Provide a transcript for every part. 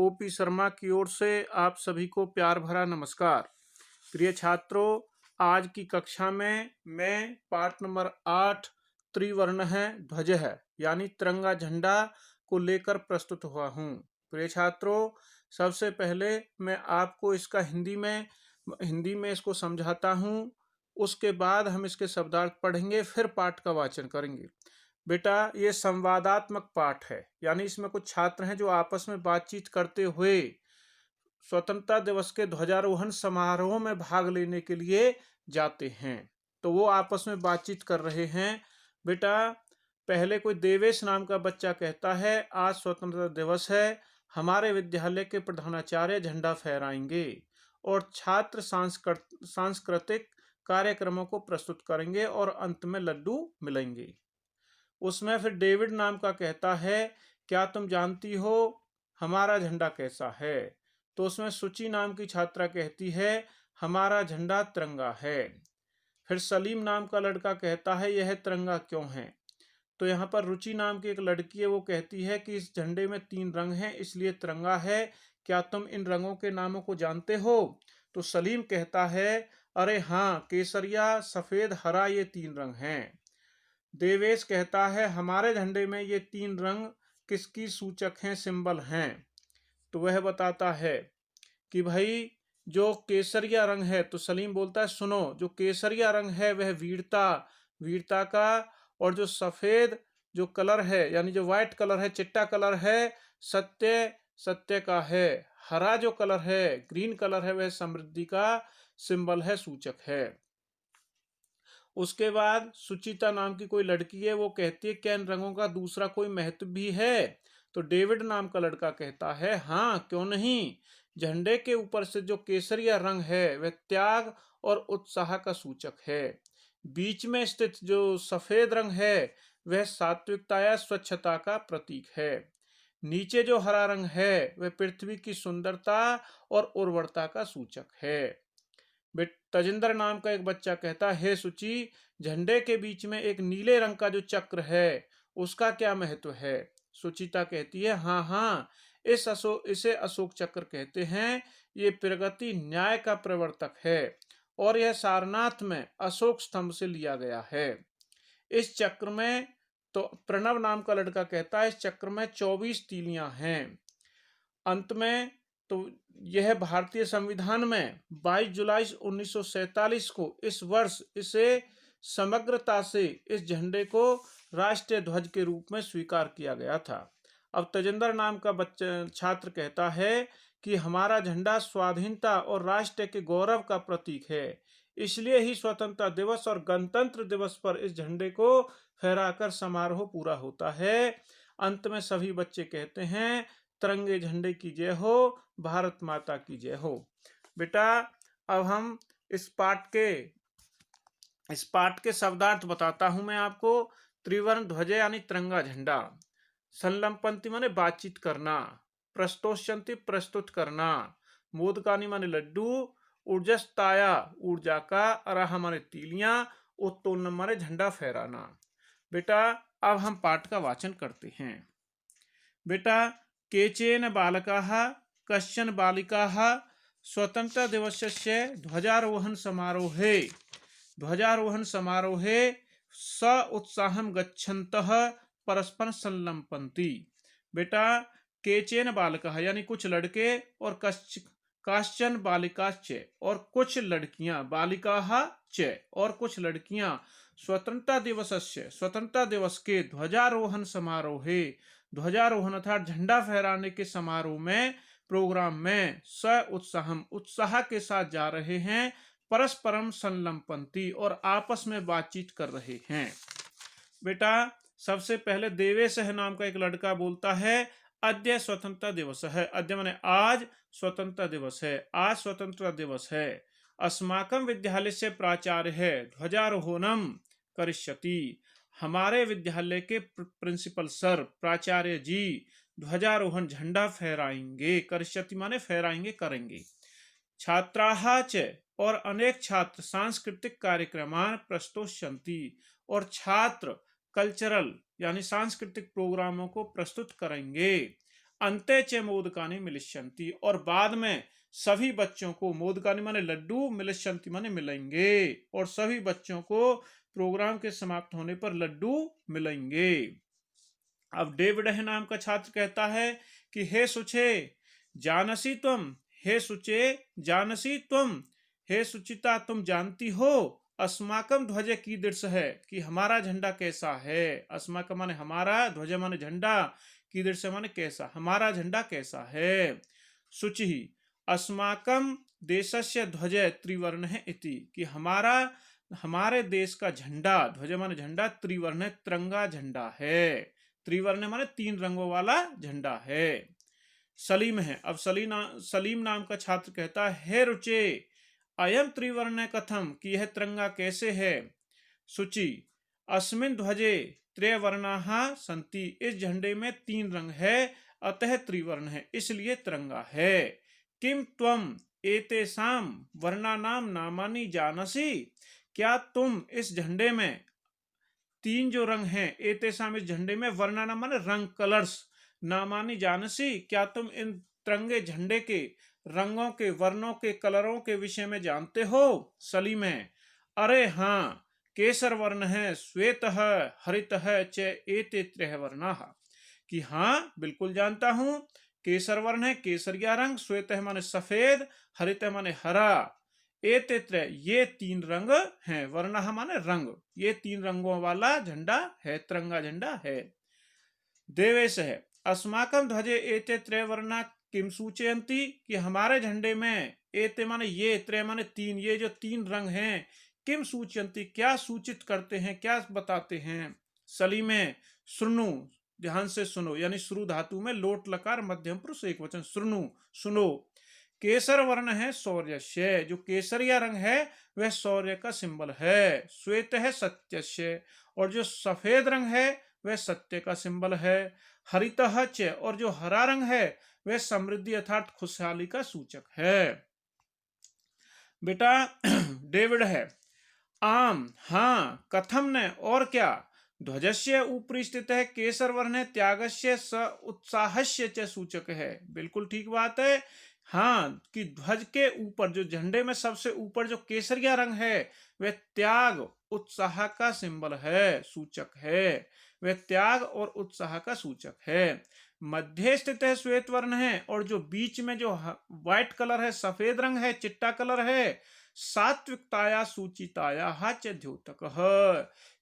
OP Sharma की ओर से आप सभी को प्यार भरा नमस्कार। प्रिय छात्रों, आज की कक्षा में मैं पाठ नंबर 8 त्रिवर्ण है ध्वज है यानी तिरंगा झंडा को लेकर प्रस्तुत हुआ हूँ। प्रिय छात्रों, सबसे पहले मैं आपको इसका हिंदी में इसको समझाता हूँ। उसके बाद हम इसके शब्दार्थ पढ़ेंगे, फिर पाठ का वाचन करेंगे। बेटा, ये संवादात्मक पाठ है, यानी इसमें कुछ छात्र हैं जो आपस में बातचीत करते हुए स्वतंत्रता दिवस के ध्वजारोहण समारोह में भाग लेने के लिए जाते हैं। तो वो आपस में बातचीत कर रहे हैं। बेटा, पहले कोई देवेश नाम का बच्चा कहता है, आज स्वतंत्रता दिवस है, हमारे विद्यालय के प्रधानाचार्य झंडा फहराएंगे और छात्र सांस्कृतिक कार्यक्रमों को प्रस्तुत करेंगे और अंत में लड्डू मिलेंगे। उसमें फिर डेविड नाम का कहता है, क्या तुम जानती हो हमारा झंडा कैसा है? तो उसमें सुचि नाम की छात्रा कहती है, हमारा झंडा तिरंगा है। फिर सलीम नाम का लड़का कहता है, यह तिरंगा क्यों है? तो यहाँ पर रुचि नाम की एक लड़की है, वो कहती है कि इस झंडे में 3 रंग हैं, इसलिए तिरंगा है। क्या तुम इन रंगों के नामों को जानते हो? तो सलीम कहता है, अरे हाँ, केसरिया, सफेद, हरा, ये 3 रंग हैं। देवेश कहता है, हमारे झंडे में ये 3 रंग किसकी सूचक हैं, सिंबल हैं? तो वह बताता है कि भाई जो केसरिया रंग है, तो सलीम बोलता है, सुनो, जो केसरिया रंग है वह वीरता का, और जो सफेद जो कलर है यानी जो व्हाइट कलर है, चिट्टा कलर है, सत्य का है। हरा जो कलर है, ग्रीन कलर है, वह समृद्धि का सिंबल है, सूचक है। उसके बाद सुचिता नाम की कोई लड़की है, वो कहती है, क्या इन रंगों का दूसरा कोई महत्व भी है? तो डेविड नाम का लड़का कहता है, हाँ, क्यों नहीं। झंडे के ऊपर से जो केसरिया रंग है वह त्याग और उत्साह का सूचक है। बीच में स्थित जो सफेद रंग है वह सात्विकता या स्वच्छता का प्रतीक है। नीचे जो हरा रंग है वह पृथ्वी की सुंदरता और उर्वरता का सूचक है। तजिंदर नाम का एक बच्चा कहता है, हे सुचि, झंडे के बीच में एक नीले रंग का जो चक्र है उसका क्या महत्व है? सुचिता कहती है, हाँ, इसे अशोक चक्र कहते हैं। ये प्रगति न्याय का प्रवर्तक है और यह सारनाथ में अशोक स्तंभ से लिया गया है। इस चक्र में, तो प्रणव नाम का लड़का कहता है, इस चक्र में 24 तीलियां हैं। अंत में, तो यह भारतीय संविधान में 22 जुलाई 1947 को इस वर्ष इसे समग्रता से इस झंडे को राष्ट्रीय ध्वज के रूप में स्वीकार किया गया था। अब तजिंदर नाम का छात्र कहता है कि हमारा झंडा स्वाधीनता और राष्ट्र के गौरव का प्रतीक है, इसलिए ही स्वतंत्रता दिवस और गणतंत्र दिवस पर इस झंडे को फहराकर समारोह पूरा होता है। अंत में सभी बच्चे कहते हैं, तिरंगे झंडे की जय हो, भारत माता की जय हो। बेटा, अब हम इस पाठ के शब्दार्थ बताता हूं मैं आपको। त्रिवर्ण ध्वज यानी तिरंगा झंडा, संलंपंति माने बातचीत करना, प्रस्तोष्यंति प्रस्तुत करना, मोदकानी माने लड्डू, ऊर्जस्ताया ऊर्जा का, अराह माने तीलियां, उत्तोलन माने झंडा फहराना। बेटा, अब हम पाठ का वाचन करते हैं। बेटा, केचन बालकाः कश्चन बालिकाः स्वतंत्रता दिवसस्य ध्वजारोहण समारोहे स उत्साहं गच्छन्तः परस्पर संलंपन्ति। बेटा, केचन बालकाः यानी कुछ लड़के, और काश्चन बालिकाश्च और कुछ लड़कियां, बालिकाः च और कुछ लड़कियां, स्वतंत्रता दिवस के ध्वजारोहण समारोहे, ध्वजारोहण अर्थात झंडा फहराने के समारोह में, प्रोग्राम में, उत्साह के साथ जा रहे हैं, परस्परम संलंपन्ति और आपस में बातचीत कर रहे हैं। बेटा, सबसे पहले देवेश नाम का एक लड़का बोलता है, अद्य स्वतंत्रता दिवस है। अद्य माने आज, स्वतंत्रता दिवस है, आज स्वतंत्रता दिवस है। अस्माकं विद्यालय से प्राचार्य है ध्वजारोहणम करिष्यति, हमारे विद्यालय के प्रिंसिपल सर, प्राचार्य जी ध्वजारोहण झंडा फहराएंगे। करिष्यति माने फहराएंगे, करेंगे। छात्राः च और अनेक छात्र सांस्कृतिक कार्यक्रमान प्रस्तुष्यन्ति और छात्र कल्चरल यानी सांस्कृतिक प्रोग्रामों को प्रस्तुत करेंगे। अंते च मोदकानि मिलिष्यन्ति, और बाद में सभी बच्चों को, मोदकानि माने लड्डू, मिलिष्यन्ति माने मिलेंगे, और सभी बच्चों को प्रोग्राम के समाप्त होने पर लड्डू मिलेंगे। अब डेविड नाम का छात्र कहता है कि हे सुचे जानसी तुम, हे सुचे जानसी तुम, हे सुचिता तुम जानती हो अस्माकम ध्वज कीदृश है, कि हमारा झंडा कैसा है। अस्माकम माने हमारा, ध्वज माने झंडा, कीदृश माने कैसा, हमारा झंडा कैसा है। शुचि अस्माकम देशस्य ध्वज त्रिवर्ण है इति, कि हमारे देश का झंडा, ध्वज माने झंडा, त्रिवर्ण है, तिरंगा झंडा है। त्रिवर्ण माने 3 रंगों वाला झंडा है। सलीम है, अब सलीम नाम का छात्र कहता है हे रुचे अयम त्रिवर्ण कथम, कि यह तिरंगा कैसे है। शुचि अस्मिन ध्वजे त्रयवर्णाः सन्ति, इस झंडे में 3 रंग है, अतः त्रिवर्ण है, इसलिए तिरंगा है। किम त्वम एतेषां वर्णानां नामानि जानसि, क्या तुम इस झंडे में 3 जो रंग हैं, एतेषां इस झंडे में, वर्णानां माने रंग, कलर्स, नामानि जानसि, क्या तुम इन तिरंगे झंडे के रंगों के, वर्णों के, कलरों के विषय में जानते हो। सलीम है, अरे हाँ, केसर वर्ण है, श्वेत है, हरित है, च एते त्रयः वर्णाः, कि हाँ बिल्कुल जानता हूं। केसर वर्ण है, केसरिया रंग, श्वेत है माने सफेद, हरित है माने हरा, एते त्रय ये 3 रंग हैं, वर्णः माने रंग, ये 3 रंगों वाला झंडा है, तिरंगा झंडा है। देवेश है, अस्माकम ध्वजे एते त्रय वर्णा किम सूचयन्ति, कि हमारे झंडे में एते माने ये, त्रय माने 3, ये जो 3 रंग हैं, किम सूचयन्ति क्या सूचित करते हैं, क्या बताते हैं। सलीमे सुनु, ध्यान से सुनो, यानी श्रु धातु में लोट लकार मध्यम पुरुष एक वचन, सुनु सुनो। केसर वर्ण है शौर्यस्य, जो केसरिया रंग है वह शौर्य का सिंबल है। श्वेत है सत्यस्य, और जो सफेद रंग है वह सत्य का सिंबल है। हरितः च, और जो हरा रंग है वह समृद्धि अर्थात खुशहाली का सूचक है। बेटा डेविड है, आम हाँ, कथम ने और क्या, ध्वजस्य ऊपरी स्थित है केसर वर्ण है, त्यागस्य स उत्साहस्य च सूचक है। बिल्कुल ठीक बात है, हाँ, कि ध्वज के ऊपर, जो झंडे में सबसे ऊपर जो केसरिया रंग है वह त्याग, उत्साह का सिंबल है, सूचक है, वह त्याग और उत्साह का सूचक है। मध्य स्थित है श्वेत वर्ण है, और जो बीच में जो व्हाइट कलर है, सफेद रंग है, चिट्टा कलर है, सात्विकताया सूचिताया च द्योतकः,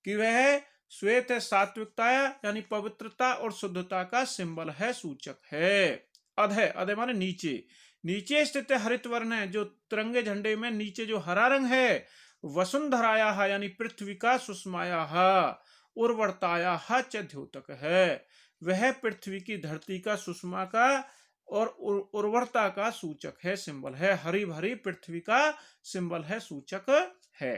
कि वह श्वेत है, सात्विकताया यानी पवित्रता और शुद्धता का सिंबल है, सूचक है। अधे, अधे माने नीचे, नीचे स्थित हरित वर्ण है, जो तिरंगे झंडे में नीचे जो हरा रंग है, वसुंधराया यानी पृथ्वी का, सुषमाया उर्वरताया च द्योतक है, वह पृथ्वी की, धरती का, सुषमा का और उर्वरता का सूचक है, सिंबल है, हरी भरी पृथ्वी का सिंबल है, सूचक है।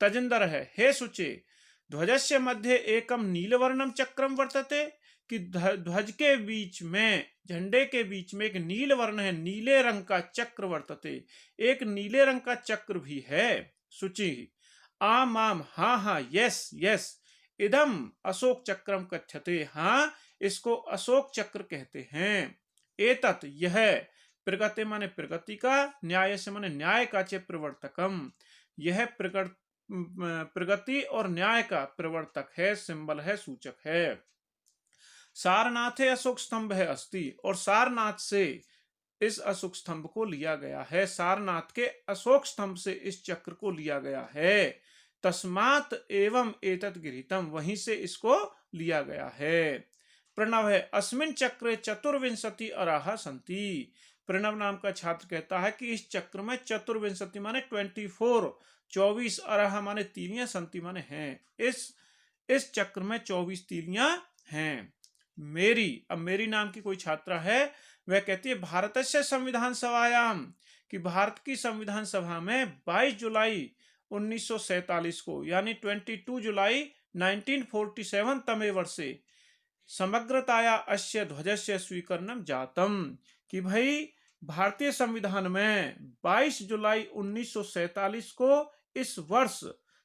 तजिंदर है, हे सुचे ध्वजस्य मध्य एकम नीलवर्णम चक्रम वर्तते, कि ध्वज के बीच में, झंडे के बीच में एक नील वर्ण है, नीले रंग का चक्र वर्तते, एक नीले रंग का चक्र भी है। शुचि आम आम, हाँ हाँ, यस यस, इदम अशोक चक्रम कथ्यते, हाँ इसको अशोक चक्र कहते हैं। एतत् यह, प्रगति माने प्रगति का, न्याय से माने न्याय का, च प्रवर्तकम, यह प्रगति और न्याय का प्रवर्तक है, सिंबल है, सूचक है। सारनाथे अशोक स्तंभ है अस्ति, और सारनाथ से इस अशोक स्तंभ को लिया गया है, सारनाथ के अशोक स्तंभ से इस चक्र को लिया गया है। तस्मात् एवं एतत् गृहीतम, वहीं से इसको लिया गया है। प्रणव है, अस्मिन् चक्रे चतुर्विंशति अराहा सन्ति, प्रणव नाम का छात्र कहता है कि इस चक्र में चतुर्विंशति माने 24, 24 अराहा माने तीलियां, सन्ति माने हैं, इस चक्र में 24 तीलियां हैं। मेरी, अब मेरी नाम की कोई छात्रा है, वह कहती है भारतस्य संविधान सभायाम, कि भारत की संविधान सभा में 22 जुलाई 1947 को, यानी 22 जुलाई 1947 तमे वर्षे समग्रताया अस्य ध्वजस्य स्वीकरणम जातम, कि भाई भारतीय संविधान में 22 जुलाई 1947 को, इस वर्ष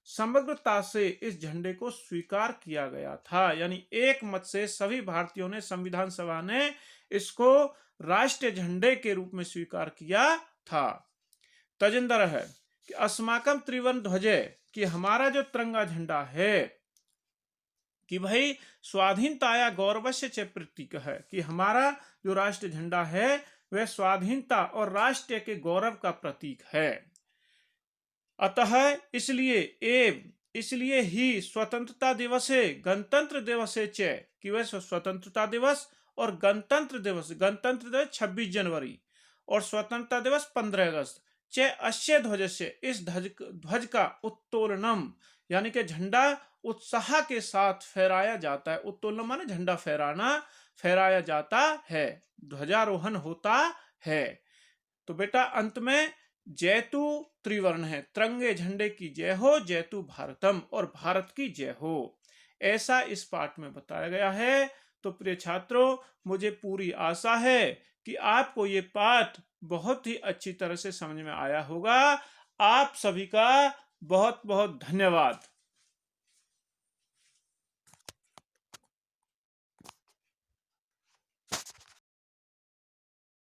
समग्रता से इस झंडे को स्वीकार किया गया था, यानी एक मत से सभी भारतीयों ने, संविधान सभा ने इसको राष्ट्रीय झंडे के रूप में स्वीकार किया था। तजिंदर है कि अस्माकम त्रिवर्ण ध्वजे, कि हमारा जो तिरंगा झंडा है कि भाई स्वाधीनता या गौरवस्य च प्रतीक है, कि हमारा जो राष्ट्रीय झंडा है वह स्वाधीनता और राष्ट्र के गौरव का प्रतीक है। अतः इसलिए ही स्वतंत्रता दिवसे गणतंत्र दिवसे च, कि वह स्वतंत्रता दिवस और गणतंत्र दिवस 26 जनवरी और स्वतंत्रता दिवस 15 अगस्त च अस्य ध्वज से, इस ध्वज का उत्तोलनम यानी कि झंडा उत्साह के साथ फहराया जाता है। उत्तोलन माने झंडा फहराना, फहराया जाता है, ध्वजारोहण होता है। तो बेटा अंत में जयतु त्रिवर्ण है, तिरंगे झंडे की जय हो, जयतु भारतम, और भारत की जय हो, ऐसा इस पाठ में बताया गया है। तो प्रिय छात्रों, मुझे पूरी आशा है कि आपको ये पाठ बहुत ही अच्छी तरह से समझ में आया होगा। आप सभी का बहुत बहुत धन्यवाद।